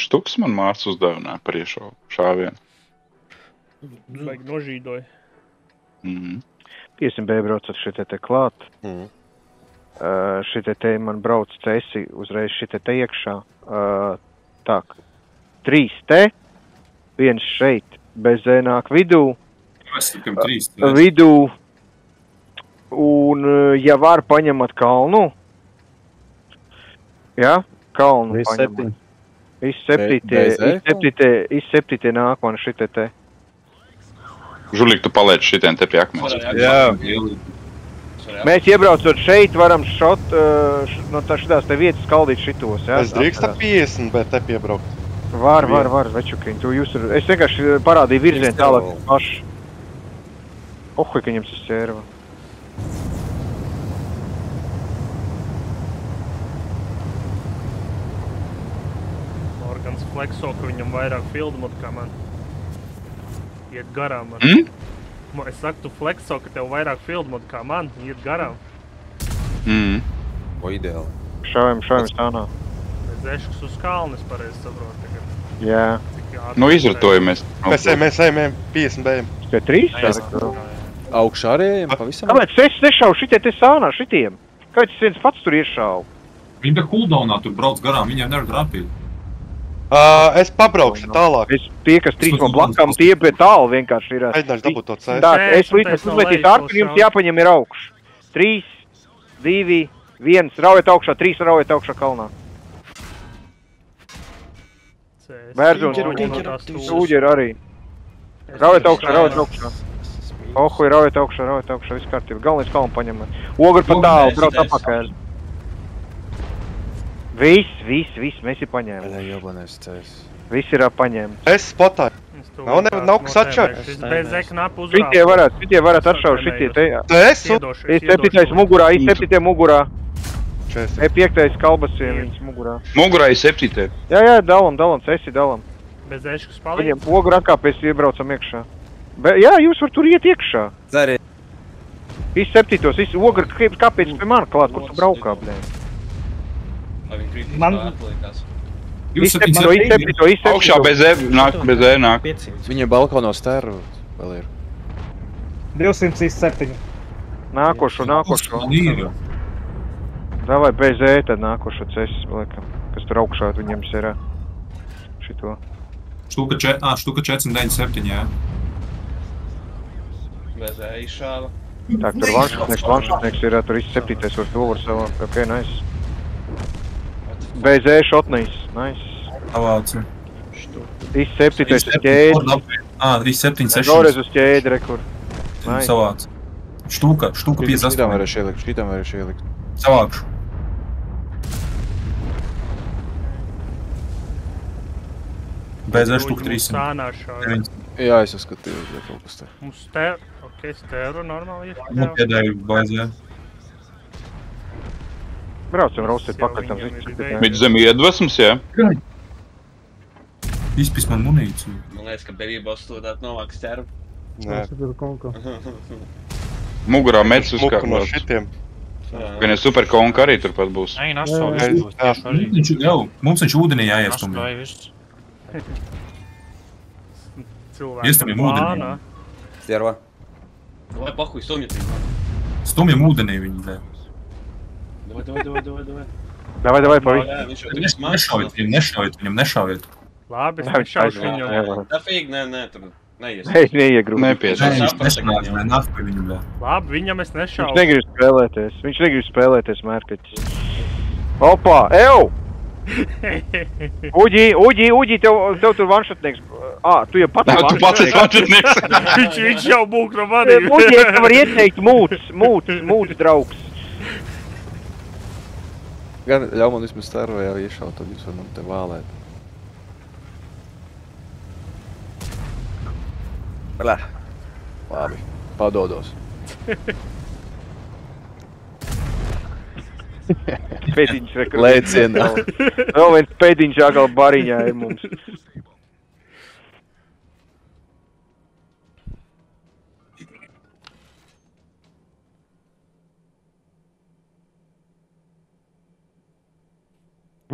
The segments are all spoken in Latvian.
Štuks man Mārts uzdevināja par šāvienu. Baigi nožīdoja. 500B braucat šitie te klāt. Šitie te man brauc cesi uzreiz šitie te iekšā. Tā, 3 te, 1 šeit, bez nāk vidū. Vidū. Un, ja var, paņemat kalnu. Ja? Kalnu paņemat. Izseptītie nāk man šitie te. Žulik, tu paliec šitien te pie akmens. Jā. Mēs iebraucot šeit varam no šitās te vietas skaldīt šitos, jā? Es drīkstu 50, bet te piebraukt. Var, večukiņ. Es vienkārši parādīju virzienu tālāk paši. Ohuj, ka ņems uz ķērva. Morgans flexo, ka viņam vairāk field mod kā man. Iet garām man. Es saku, tu flexo, ka tev vairāk field mod kā man. Iet garām. O, ideāli. Šaujam stānā. Es eškus uz kalnes pareizi saprotu tagad. Jā. Nu, izratojamies. Mēs ejam 50 bējam. Tie 3? Augšā arī ejam pavisam? Kāpēc es nešauju šitie te sānā šitiem? Kāpēc es viens pats tur iešauju? Viņi te cooldownā tur brauc garām, viņiem nevar trapīt. Es pabraukšu tālāk. Tie, kas 3 no blakām, tie pie tālu vienkārši ir. Mēģināšu dabūt to ceļu. Tā, es uzmetīs ārpu, jums jāpaņem ir augš. 3, 2, 1, raujiet augšā, 3 raujiet augšā kalnā. Bērzuns, ūģeri arī. Raujiet augšā. Ohuj, raujiet augšā, viss kārtība. Galvenais kalnu paņemat. Ogri pa tālu, brauc apakaļ. Viss, mēs ir paņēmuši. Viss ir paņēmuši. Es spotāju. Nav kas atšaut. Šitie varat atšaut, šitie te. Esu? I7 mugurā. E5 kalbasiem viņas mugurā. Mugurā I7. Jā, dalam, cesi dalam. Bez eškus paliek? Viņiem ogri atkāpēs iebraucam iekšā. Jā, jūs var tur iet iekšā. Zari. I7, ogri kāpēc pie man klāt, kur tu braukā, blē? Man... I7. Augšā bez E nāk. Viņa balkonos tērru vēl ir. 207. Nākošo. Davai bez E, tad nākošo cesis, liekam. Kas tur augšā viņam ir šito. Štuka 497, jā. Bez E izšāva. Tā, tur vanšutnieks ir, tur I7 var to var savākt. Ok, nice. Bez E šotnīs, nice. Savāci. I7 ir ķēdi. I7, 6. Gaurēs uz ķēdi, rekur. Nice. Savāci. Štuka 58. Šitam varēšu ielikt. Savākšu. Bez E štuka 300. Jā, es uzskatīju, ja kaut kas te. Mums stēru normāli ir. Piedēju baizē. Braucam raustīt pakaļ tam Viņš zem iedvesmas, jā? Izpis man munīciju. Man liekas, ka berībos stūdāt novāk stēru. Nē. Mugurā mets uz Muku no šitiem. Gan ir superkonka arī turpat būs. Mums viņš ūdenī jāiestumj. Iestumjam ūdenī. Stierva. Vai pahuj, stumjat viņu. Stumjam ūdenī viņu, dē. Davai, pavisam. Nešaujiet viņam. Labi, es nešaušu viņu. Tā fīgi, nē, tur neies. Neiegrūst. Nafpi viņu, dē. Labi, viņam es nešaušu. Viņš negrib spēlēties, mērkaķis. Opā, ew! Uģi, tev tur vanšutnieks. Tu jau pats vanšutnieks. Viņš jau būk no maniem. Uģi, es tev var ieteikt mūts draugs. Gan ļauj man vismaz stēru jau iešaut, tad jūs var man te vālēt. Labi, padodos. Pēdiņš rekur. Lēcienā. Vēl viens pēdiņš agal bariņā ir mums.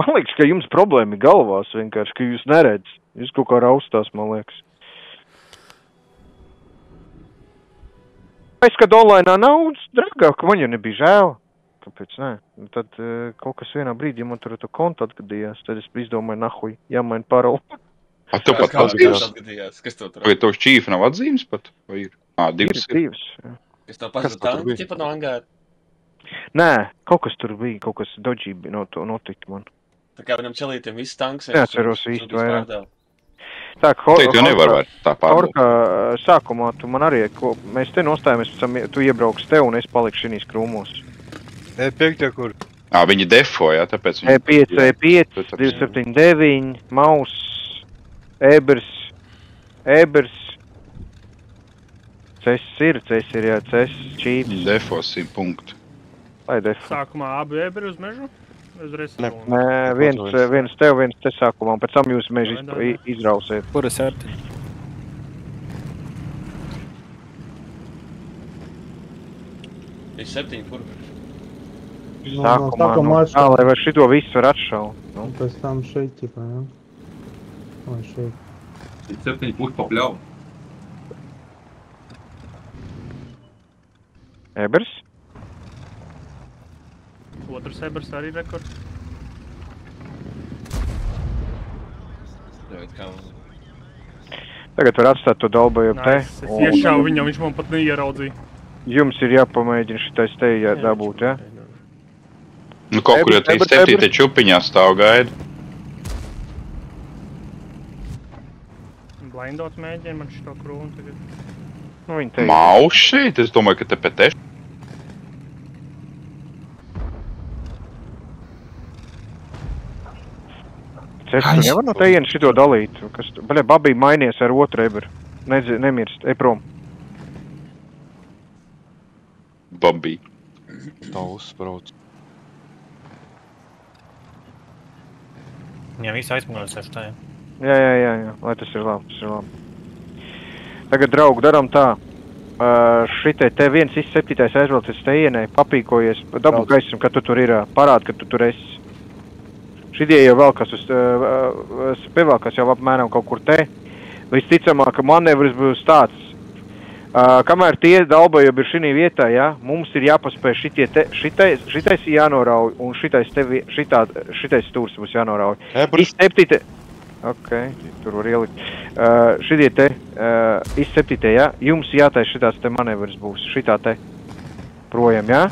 Man liekas, ka jums problēma ir galvās vienkārši, ka jūs neredz. Jūs kaut kā raustās, man liekas. Es, kad online nav dragāk, man jau nebija žēl. Kāpēc nē? Tad kaut kas vienā brīdī, ja man tur to kontu atgadījās, tad es izdomāju, nahuj, jāmaina paroli. Tu pat atgadījās? Kas tev tur? Vai tev šķīfa nav atzīmes pat? Vai ir? Divas ir. Divas. Kas tev pats tanki, ķipa no angāra? Nē, kaut kas tur bija, kaut kas dodžī notika man. Tā kā vienam čelītiem viss tanks. Neatceros īsti vairāk. Tā, Teikt, jau nevar vairs tā pārdot. Horka, sākumā tu man arī, mēs te nostājamies, tu iebrauks tev un es palikšu šinīs krūmos. E5 kur? Viņi defo, jā, tāpēc viņi... E5, E5, 279, Maus, Ebers. Ces ir, jā, Ces, Čīps. Defo 100 punktu. Lai defo. Sākumā abi Eberi uz mežu? Nē, viens tev, viens te sākumā, un pēc tam jūs meži izrausiet. Kur es ērti? Ir 7, kur? Sākumā, lai var šito visu var atšaut. Un pēc tam šeit, ķipā, jā? Vai šeit? 7 puši papļauj. Ebers? Otrs Ebers arī rekord. Tagad var atstāt to dalboju te. Es iešāvu viņam, viņš man pat neieraudzīja. Jums ir jāpamēģina šitais te dabūt, jā? Nu, kaut kur jau 37 čupiņā stāv gaida. Blindot mēģina man šito krūmu tagad. Nu, viņi te ir. Maus šeit? Es domāju, ka te pēc Es tu nevar no teienes šito dalīt. Baļā, babī mainies ar otru Eberu. Nemirst, prom. Babī. Tā uzsprauc. Jā, visi aizmugurēs ar štajā. Jā, lai tas ir labi, Tagad, draugi, daram tā. Šitai te viens izseptītais aizvelcies teienē, papīkojies, dabu gaisam, ka tu tur ir, parāda, ka tu tur esi. Šitie jau vēl kas spēvākas jau apmēram kaut kur te. Visticamāk, ka manevrs būs tāds. Kamēr tie dalbojumi ir šinī vietā, jā, mums ir jāpaspēj šitais jānorauj un šitais stūrs būs jānorauj. Izseptīte... Ok, tur var ielikt. Šitie te izseptīte, jā, jums jātais šitās te manevrs būs. Šitā te projām, jā.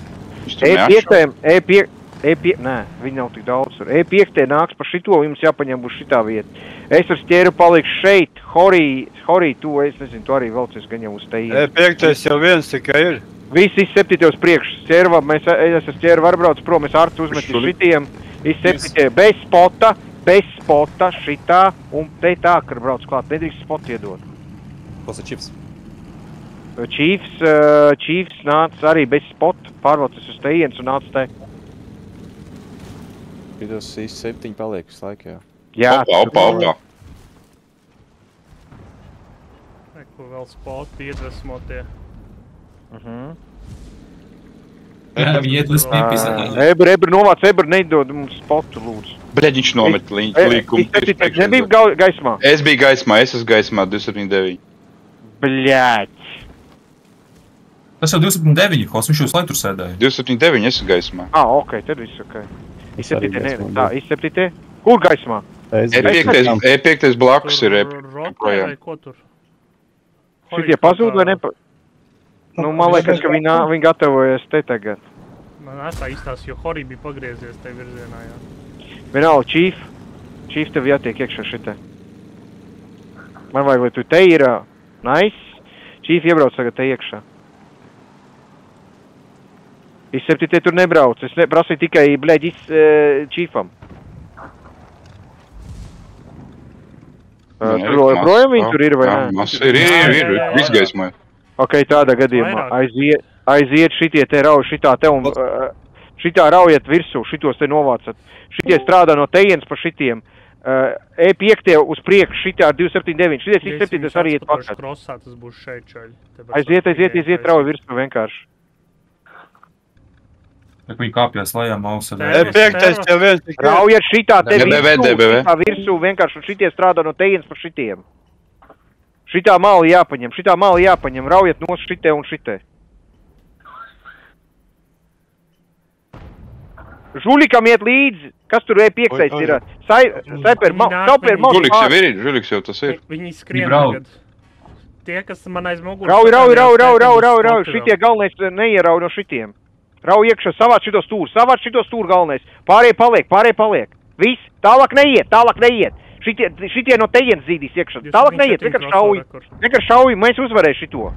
Nē, viņi nav tik daudz. E5 nāks pa šito, jums jāpaņem būs šitā vieta. Es ar Stieru palikšu šeit, Horī, tu, es nezinu, tu arī velcies gan jau uz te iet. E5 jau viens tikai ir. Visi izseptītie uz priekšu. Stieru, es ar Stieru varu brauc prom, es Artu uzmetu šitiem. Izseptītie bez spota, šitā, un te tā, kad brauc klāt, nedrīkst spot iedot. Kas ir Čips? Čīfs nāc arī bez spota, pārvalcies uz te ienes un nāc te. Šitos 7 paliek visu laiku, jā. Jā. Opa. Ko vēl spoti iedvesmotie. Viņi iedvesmī pisādā. Eber novāc, neidod mums spotu, lūdzu. Bļaļ, viņš nomet līkumu. Nebija gaismā. Es biju gaismā, es esmu gaismā 279. Bļaļ. Tas jau 279, Hos, viņš jau slaitur sēdēja. 279, es esmu gaismā. Ok, tad viss ok. Izseptītie. Kur gaismā? E5 blakus ir Rotē vai ko tur? Šitie pazūd vai nepa... Nu, man liekas, ka viņi gatavojas te tagad. Man tā izstās, jo Horī bija pagriezies te virzienā, jā. Vienalga, Čīf tev jātiek iekšā šitē. Man vajag, lai tu te ir, nice. Čīf iebrauc tagad te iekšā. Izseptītie tur nebrauc, es prasīju tikai, bļaļ, Čīfam. Tur projām viņi tur ir, vai ne? Mas ir, viss gaismā. Ok, tādā gadījumā aiziet šitie te rauj šitā te un šitā raujiet virsū, šitos te novācat. Šitie strādā no tejienes pa šitiem. E5 uz priekšu šitā ar 279. Šities izseptīties arī iet pakaļ. Krosā tas būs šeit čaļi. Aiziet, rauj virsū vienkārši. Viņi kāpjās lejā mausa. E5 jau viens tikai ir. Raujiet šitā te DBV. virsū, vienkārši šitie strādā no tejienes pa šitiem. Šitā mali jāpaņem, raujiet nos šitie un šitie. Žulikam iet līdzi, kas tur E5 ir? Sauper, Žuliks jau ir, Žuliks jau tas ir. Viņi skrien tagad. Tie, kas man aiz muguras... Rauj, šitie galvenais neierauj no šitiem. Rauj iekšā, savāc šito stūru galvenais. Pārējie paliek. Viss, tālāk neiet. Šitie no tejienes zīdīs iekšā. Tālāk neiet, vienkārši šauj, mēs uzvarēs šito.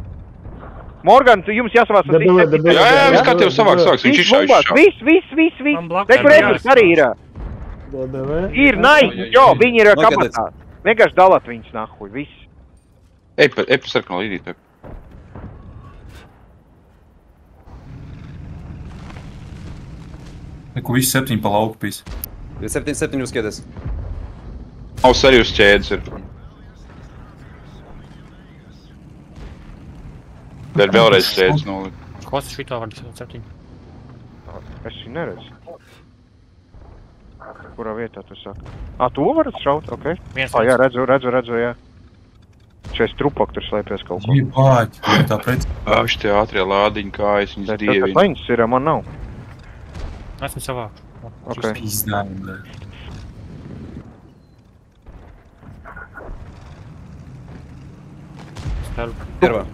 Morgan, jums jāsavāc uz Jā, viss kā tev savāks, viņš izšauj. Viss. Rekur Edvards arī ir. Ir jo, viņi ir kabatā. Vienkārši dalāt viņus nahuj, viss. Ej pa sarkanu līdīt. Neko visi 7 pa lauku pīs. 7 uzskieties. Maus arī uz ķēdes ir. Vēl vēlreiz ķēdes nolikt. Kas šitā var 7? Es viņu neredzu. Kurā vietā tu saki? Tu varat šaut, ok. Jā, redzu, jā. Šais trupak tur slēpies kaut ko. Jebāķi, tā pret. Šitie ātrie lādiņi kājas, viņas dievini. Tas leņas ir, man nav. Esmu savāku. Ok. Pīzdājumi.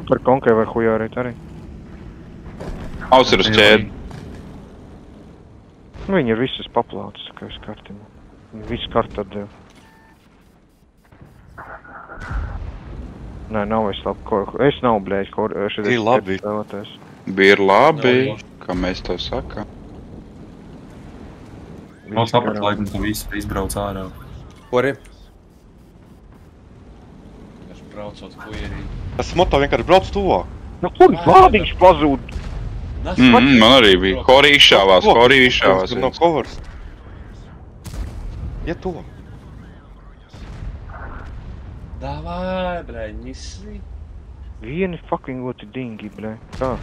Par konkai var hujārīt arī. Maus ir uz ķēdi. Viņi ir visas paplautas, kā es kartimu. Viņi visu kartu atdevu. Nē, nav es labi. Es nav, blēģi, Ir labi. Bija labi, kā mēs to sakām. Vēl saprat, laikam tu visi izbrauc ārā. Kori? Braucot kujerī. Tas moto vienkārši brauc tuvāk. Nu, kur lādiņš pazūd? Man arī bija. Hori izšāvās. No covers. Iet tuvāk. Davai, blē, ņisi. Vieni fucking ļoti dingi, blē. Kā?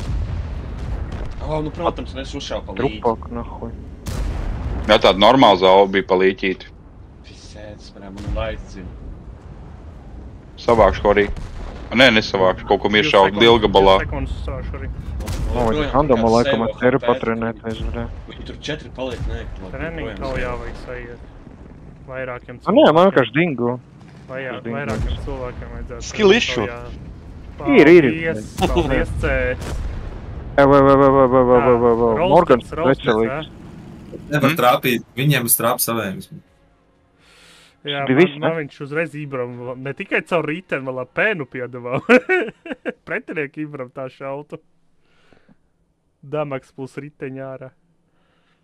Nu, protams, es uzšāvu pa līdzi. Trupak, nahuj. Jā, tāda normāla zāle bija pa līķīti. Pisēts, man laids zinu. Savākšu Hori. Nē, nesavākšu, kaut ko miršaukt Dilgabalā. Randamā laikam ar teru patrenēties, blē. Viņi tur 4 paliek, nē. Treniņu kaujā vajag sajiet. Vairākiem Nē, man vienkārši dingo. Vairākiem cilvēkiem vajadzētu. Skill issue. Ir. Paldies, C. Morgans veselīgs. Nevar trāpīt, viņiem uz trāp savējiem. Jā, man viņš uzreiz Ibram, ne tikai caur rīteni, vēl pēnu piedavā. Pretinieki Ibram tā šautu. Damaks plus riteņā ārā.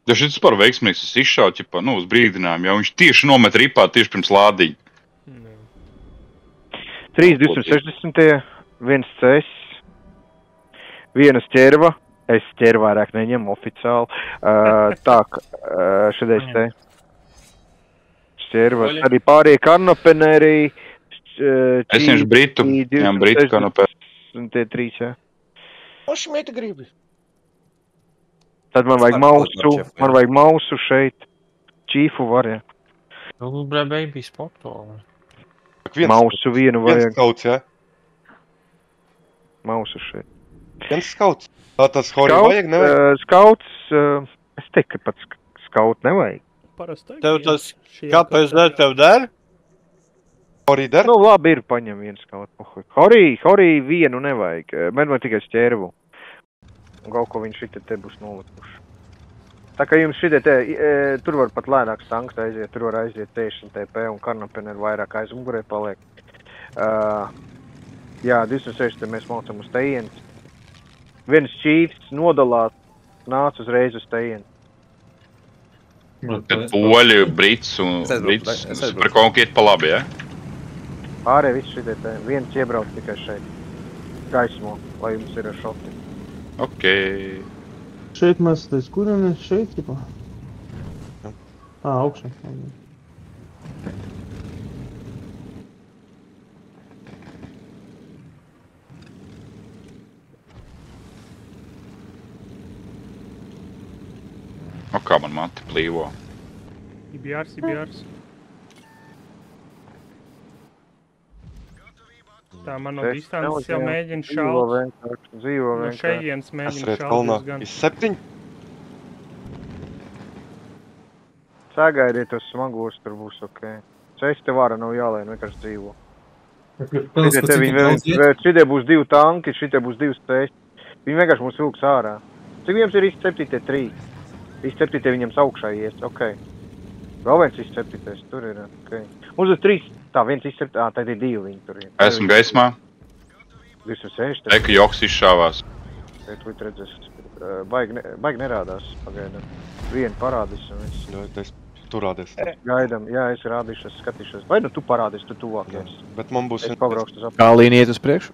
Ja šis par veiksmīgs, es izšauju, uz brīdinājumu, jo viņš tieši nomet ripā tieši pirms lādiņa. 3,260, 1 CS, 1 ķerva, es ķervu vairāk neņemu oficiāli, šedēs te, ķerva, arī pārējie karnopenēri, es ņemšu Britu, Britu karnopenēri. Tie 3, jā. Pašmēta gribi. Tad man vajag mausu šeit, čīfu var, jā. Nu, baby sporto. Mausu vienu vajag. Viens skauts, jā? Mausu šeit. Viens skauts. Tas Hori vajag, nevajag? Skauts, es teiktu, ka pats skaut nevajag. Tev tas, kāpēc der, tev der? Hori der? Nu, labi ir, paņem vienu skautu. Hori vienu nevajag, man tikai ķērvu. Un kaut ko viņš šitā te būs nolikuši. Tā kā jums šitā te, tur var pat lēnāks tanks aiziet, tur var aiziet tieši TP un karnopeneri vairāk aiz mugurē paliek. Jā, 260 mēs maucam uz tejienes. Viens čīfs nodalās, nāc uzreiz uz tejienes. Poļi, Brits un Brits, par konku iet pa labi, ja? Pārējie viss šitā te, viens iebrauc tikai šeit. Gaismo, lai jums ir ar šoti. Ok. Šeit mēs tais, kuram mēs šeit, ķipā? Augšā. kā man mati plīvo. IBRs. Tā man no distances jau mēģina šaut. Dzīvo No vienkārši. šejienes mēģina Esriet šaut kalnā. diezgan. Iz 7? Sagaidiet uz smagos, tur būs ok. Cesti vara nav jālien, vienkārši dzīvo. Šitie būs 2 tanki, šitie būs 2 cesti. Viņi vienkārši mums vilks ārā. Cik viņiem ir izceptītie 3? Izceptītie viņiem augšā ies, ok. Vēl viens izceptīties, tur ir, ok. Mums ir 3, tā viens izceptīties, tad ir 2 viņi tur ir. Esmu gaismā. 206. Eka joks izšāvās. Tūlīt redzēs, baigi nerādās pagaidām. Vienu parādīs un viss. Es tur rādies. Gaidam, jā, es rādīšos, skatīšos. Vai nu tu parādīs, tu tuvākies. Bet man būs... Es pabraukšu uz Kā līnija iet uz priekšu?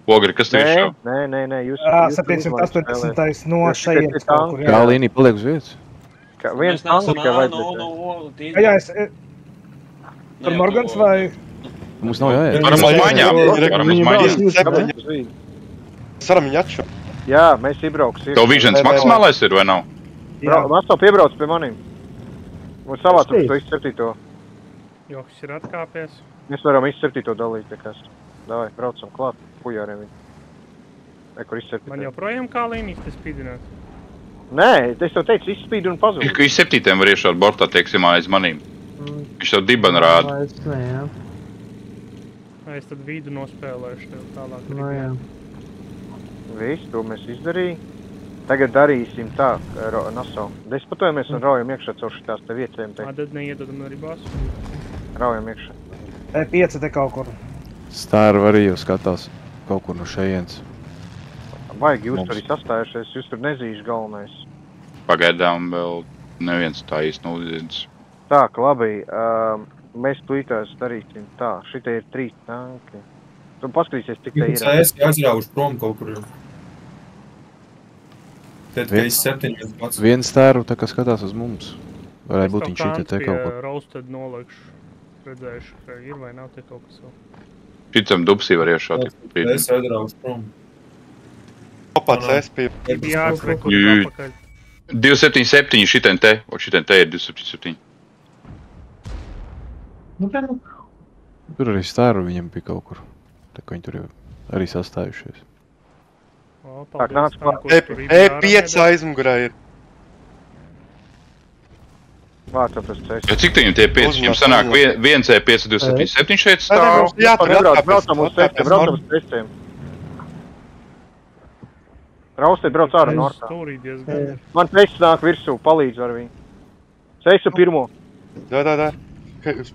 Ogri, kas tev izšāv? Nē, jūs... 718. no šejienes kaut kur, Kā līnija paliek uz vietas? Viens tanks tikai vajadzētu. Jā, es... Tur Morgans vai... Mums nav jāiet. Varam uz maiņām. Saram viņu atšu. Jā, mēs iebrauksim. Tev vižens maksimālais ir vai nav? Mēs to piebrauc pie maniem. Mums savātu to izceptīto. Joks ir atkāpies. Mēs varam izceptīto dalīt, nekas. Davai, braucam klāt, pujāriem viņu. Kur izceptīto. Man joprojām kā līnijas te spīdināt. Nē, es tev teicu, izspīd un pazūd. Iz 7 var iešāt bortā, teiksim, aiz manīm. Viņš tev dibanu rāda. Es tad vidu nospēlēšu tev tālāk. No jā. Viss, to mēs izdarīja. Tagad darīsim tā, Naso. Despatojamies un raujam iekšā caur šitās te vietēm. Tad neiedodam arī bāsu. Raujam iekšā. T5 te kaut kur. Stāra arī jau skatās kaut kur no šejienes. Baigi, jūs tur arī sastājušies, jūs tur nezīšu galvenais. Pagaidām vēl neviens tā īsti nav uzdienas. Tā, labi, mēs plītās darīsim tā. Šitie ir 3 tanki. Tu paskatīsies, cik te ir. Es aizraušu prom kaut kur. Tad, ka es 7 pats. Viens stāru tā kā skatās uz mums. Varētu būt viņš šī te kaut kur. Es to roasted nolikšu. Redzējuši, ka ir vai nav te kaut kas vēl. Šitam dubsī var iešāt. Es aizraušu prom. Kopāts es pie... Ir jāatrekur apakaļ. 277 šitien te ir 277. Tur arī stāru viņam bija kaut kur. Tā kā viņi tur jau arī sastājušies. Tā, nāc klāt. E5 aizmugurā ir. Vācam tas ceļš. Ja cik viņam tie 5? Viņam sanāk viens E5 277 šeit stāv. Jā, tur braucam uz testiem. Raustēt brauc ārā no orkā. Stūrī diezgan. Man ceļš nāk virsū, palīdz ar viņu. Ceļšu pirmo. Jā.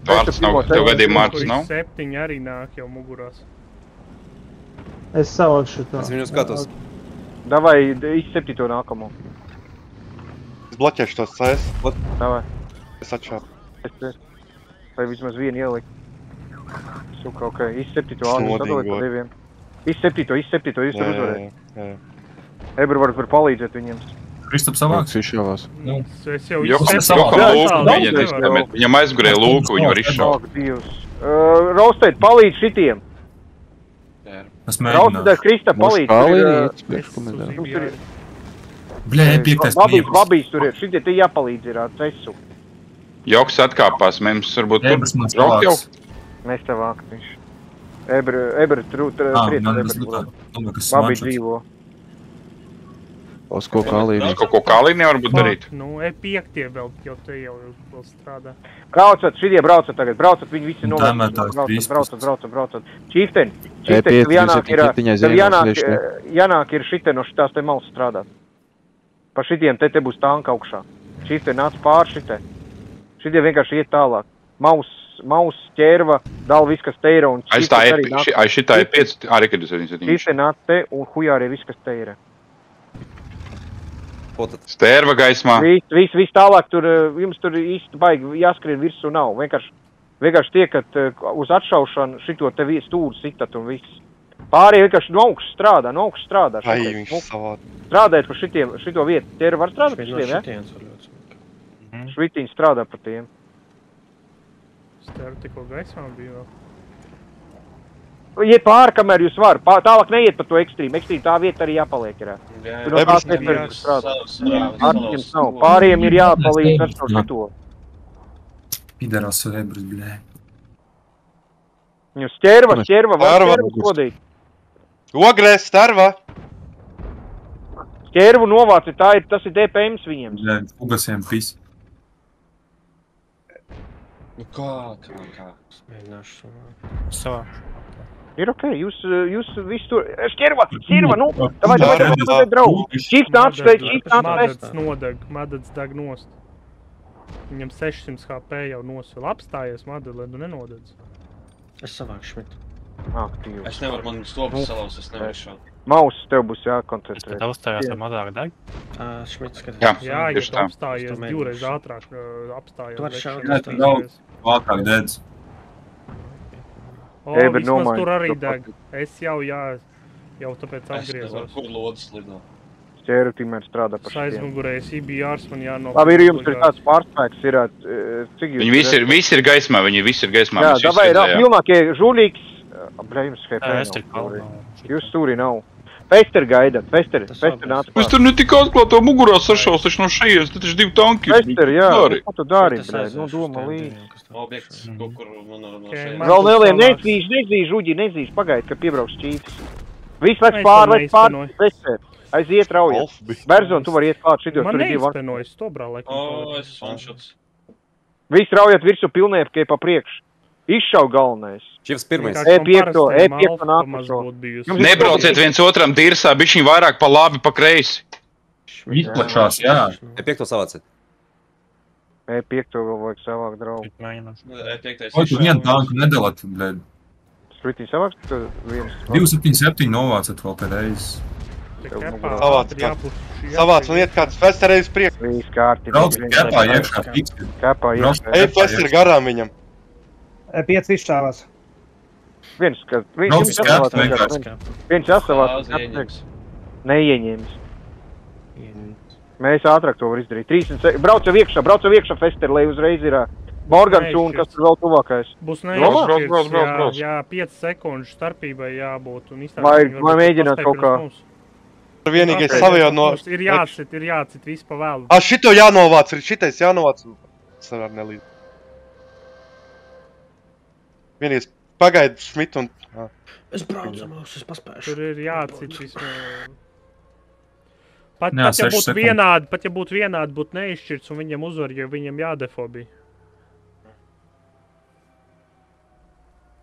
Vārds nav, tev gadījumā vārds nav? 7 arī nāk jau mugurās. Es savākšu to. Es viņu skatos. Davai, izcepti to nākamo. Es bloķēšu tos CS. Davai. Es atšāpu. Vai vismaz vienu ielikt. Suka, ok. Izcepti to ādu, sadaliet pa 2. Izcepti to, jūs tur uzvarēt. Ebru var palīdzēt viņiem. Kristaps savāks? Viņš izšāvās. Es jau Viņam aizgurēja lūku, viņu var izšaut. Raustēt, palīdz šitiem. Es mēģināšu. Raustēt, Krista, palīdz. Kā līnija iet uz priekšu komentē. Bļē, 5. Babīs tur ir, šitie te jāpalīdz ir ar cesu. Joks atkāpās, mums varbūt tur Ebras mans braukt jau. savāks. Mēs te vāktiņš. Ebru triec, Babī dzīvo. Uz ko kā līnija? Kaut ko kā līnija varbūt darīt. Nu, E5 vēl, jo te jau strādā. Braucat, šitie braucat tagad, braucat, viņi visi Tāmētās braucat. Čīften, E5, tev jānāk jānāk ir šite no šitās te malas strādāt. Pa šitiem te būs tanka augšā. Čīften nāc pār šite. Šitie vienkārši iet tālāk. Maus, ķērva, dal viss, kas te ir. Aiz šitā ir 5, arī, kad 277. Čīften nāc te un hujārie viss, kas te ir. Stērva gaismā. Viss tālāk, jums tur īsti baigi jāskrien virsū nav. Vienkārši tiekat uz atšaušanu šito te stūru sitat un viss. Pārējie vienkārši no augšas strādā. Ai, viņš savādi. Strādājot par šito vietu. Tie var strādāt par šitiem, ja? Švitiņi strādā par tiem. Stēru tikko gaismā bija vēl. Iet pāri, kamēr jūs var. Tālāk neiet pa to ekstrīmu. Ekstrīmu tā vieta arī jāpaliek ir. Tur no tās vietas strādā. Arķiem nav. Pāriem ir jāpalīdz ar to. Pidarās Ebras, blē. Jūs ķerva, var ķerva kodīt. Ogrēs, starva! Ķervu novāci, tas ir DPMs viņiem. Blē, ugasiem pis. Nu kā? Mēģināšu savākt. Ir ok, jūs visu tur... Šķirva, nu! Davai, draugu! Čīks nāc šeit, Madets deg nost. Viņam 600 HP jau nosvil. Apstājies, Madets, lai tu nenodedz. Es savāku Šmitu. Aktīvi. Es nevaru, man stobas salauz, es nevaru šādi. Mausas tev būs Es jākoncentrē. pat uzstājās ar mazāk deg. Šmits skatās. Jā, ja tieši tu tā. apstājies, divreiz ātrāk apstājies. Tu vari šaut. Jā, tu daudz vākāk dedz. O, Bet vismaz nomaiņas tur arī to deg. Es jau tāpēc Es nevaru, atgriezos. kur lodas lido. Ķēru tikmēr strādā par šitiem. Aizmugurējais IBRs man jānopēc. Labi, ir jums ir tāds pārspēks, ir, cik jūs... Viņi visi ir gaismā, viņi visi ir gaismā. Jā, mēs visi davai, redzējām. pilnākie žūlīgs... Bļa, jums HP Es tik nav. kalnu. Jūs stūrī nav. Fester gaidat, Fester nāc Mēs tur ne tik atklātā mugurā sašaus, taču no šajienes, tad taču 2 tanki. Fester, jā, Dari. ko tu dari, bļa, nu doma līdzi. Objekts, kur man no Okay, šeit. Vēl neliem, nezīž, Uģi, nezīž, pagaid, ka piebrauks čītis. Viss lec pār, Fester. Aiziet raujat. Berzon, tu vari iet klāt šitos, Man tur ir 2 var. neizpenojas stobrā, laikam. O, es one-shots. Viss raujat virsu pilnēpkie pa priekšu. Izšau galvenais. Šis pirmais. E5 nākušo. Nebrauciet viens otram dirsā, bišķiņ vairāk pa labi, pa kreisi. Izplašās, jā. E5 savāciet. E5 vēl vajag savāk draugu. E5. Ko tu vienu tanku nedalāt, blē. Spritī savāks, tu viens... 277 novācat vēl pēdējais. Savāc un iet kāds Festerējus priekš. Vīs kārti. Brauc kepā iekšā, fiksi. Kepā iekšā. Ej, Fester garām viņam. E5 izšāvās. Viens, ka... Brauc kepā vienkārši. Viens jāsavāc. Neieņēmis. Mēs ātrāk to var izdarīt. 30... Brauc jau iekšā, Fester, lai uzreiz ir Morgans un kas tur vēl tuvākais. Būs neizšķirts, jā, 5 sekundžu starpībai jābūt. Vai mēģināt kaut kā... Tur vienīgais savajā no... Ir jācit visu pa vēlu. Šito jānovāc, šitais jānovāc. Savar nelīdz. Vienīgais pagaid Šmit un... Es braucu mūs, es paspēšu. Tur ir jācit visu... Pat ja būtu vienādi, būtu neizšķirts un viņam uzvar, jo viņam jādefo bija.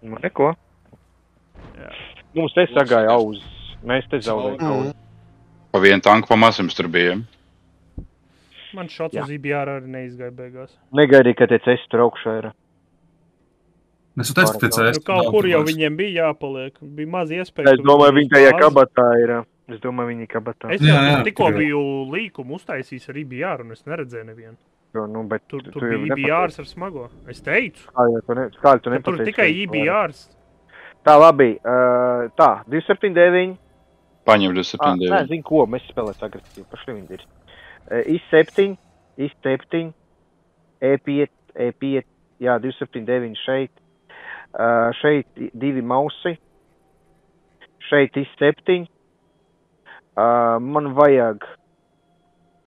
Neko. Mums te sagāja auzes. Mēs te zaudējam auzes. Pa vienu tanku pa mazums tur bija. Man šots uz IBR arī neizgāja beigās. Negaidīja, ka te cesi tur augšā ir. Es teicu, ka te cesi. Kaut kur jau viņiem bija jāpaliek. Bija maz iespēja. Es domāju, viņi tajā kabatā ir. Es jau tikko biju līkumu uztaisījis ar IBR un es neredzēju nevienu. Tur bija IBRs ar smago. Es teicu. Kāli tu nepateici. Tur tikai IBRs. Tā, labi. Tā, 279. Paņem 279. Nē, zinu ko, mēs spēlēt agresīvi. Paši viņi ir. I7, E5, jā, 279 šeit. Šeit 2 mausi. Šeit I7. Man vajag